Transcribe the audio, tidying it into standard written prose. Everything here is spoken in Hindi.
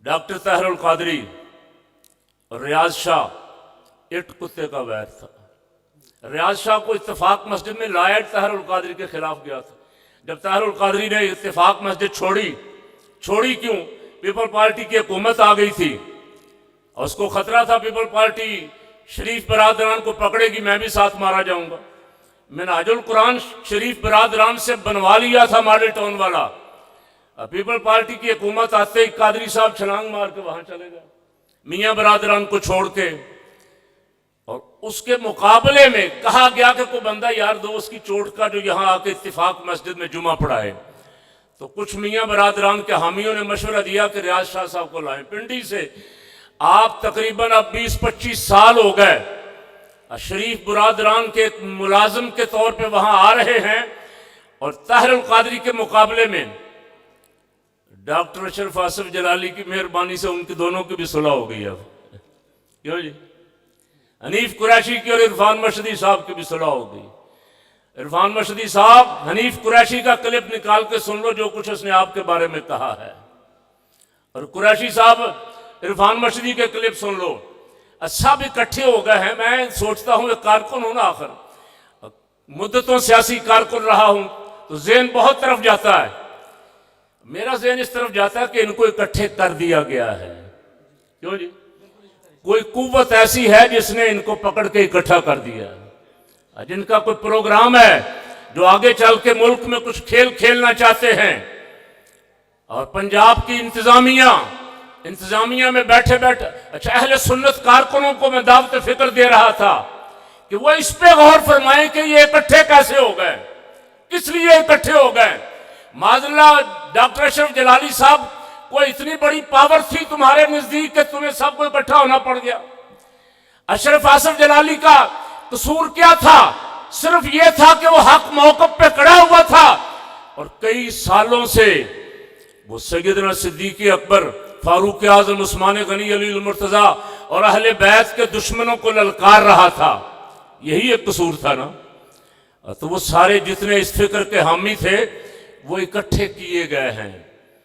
डॉक्टर tahir qadri और रियाज शाह इट कुत्ते का वैर था। रियाज शाह को इत्तेफाक मस्जिद में लाया tahir qadri के खिलाफ गया था। जब tahir qadri ने इत्तेफाक मस्जिद छोड़ी क्यों? पीपल पार्टी की हुकूमत आ गई थी और उसको खतरा था पीपल पार्टी शरीफ बरादरान को पकड़ेगी, मैं भी साथ मारा जाऊंगा। मैंने आजुल कुरान शरीफ बरादरान से बनवा लिया था मॉडल टाउन वाला। पीपल पार्टी की हुकूमत आते ही कादरी साहब छलांग मार के वहां चले गए मियाँ बरादरान को छोड़ के। और उसके मुकाबले में कहा गया कि कोई बंदा यार दोस्त की चोट का जो यहाँ आके इत्तिफाक मस्जिद में जुमा पढ़ाए। तो कुछ मियाँ बरादरान के हामियों ने मशवरा दिया कि रियाज शाह साहब को लाएं पिंडी से। आप तकरीबन अब 20-25 साल हो गए शरीफ बरादरान के मुलाजिम के तौर पे वहां आ रहे हैं और tahir qadri के मुकाबले में डॉक्टर अशरफ आसिफ जलाली की मेहरबानी से उनकी दोनों की भी सुलह हो गई। अब क्यों जी? हनीफ कुरैशी की और इरफान मशदी साहब की भी सुलह हो गई। इरफान मशदी साहब हनीफ कुरैशी का क्लिप निकाल के सुन लो जो कुछ उसने आपके बारे में कहा है, और कुरैशी साहब इरफान मशदी के क्लिप सुन लो। सब इकट्ठे हो गए हैं। मैं सोचता हूं एक कारकुन हूं ना, आखिर मुद्दतों सियासी कारकुन रहा हूं तो ज़हन बहुत तरफ जाता है। मेरा ज़हन इस तरफ जाता है कि इनको इकट्ठे कर दिया गया है। क्यों जी? कोई कुव्वत ऐसी है जिसने इनको पकड़ के इकट्ठा कर दिया, जिनका कोई प्रोग्राम है, जो आगे चल के मुल्क में कुछ खेल खेलना चाहते हैं। और पंजाब की इंतजामिया में बैठे अच्छा अहले सुन्नत कारकुनों को मैं दावत फिक्र दे रहा था कि वो इस पे गौर फरमाएं कि ये इकट्ठे कैसे हो गए, किस लिए इकट्ठे हो गए। माजल्ला डॉक्टर अशरफ जलाली साहब को इतनी बड़ी पावर थी तुम्हारे नजदीक कि तुम्हें सबको इकट्ठा होना पड़ गया। अशरफ आसिफ जलाली का कसूर क्या था? सिर्फ ये था कि वो हक मौकफ पे खड़ा हुआ था और कई सालों से वो सैयदना सिद्दीक अकबर, फारूक आजम, उस्मान गनी, अली मुर्तजा और अहले बैत के दुश्मनों को ललकार रहा था। यही एक कसूर था ना। तो वो सारे जितने इस फिक्र के हामी थे वो इकट्ठे किए गए हैं।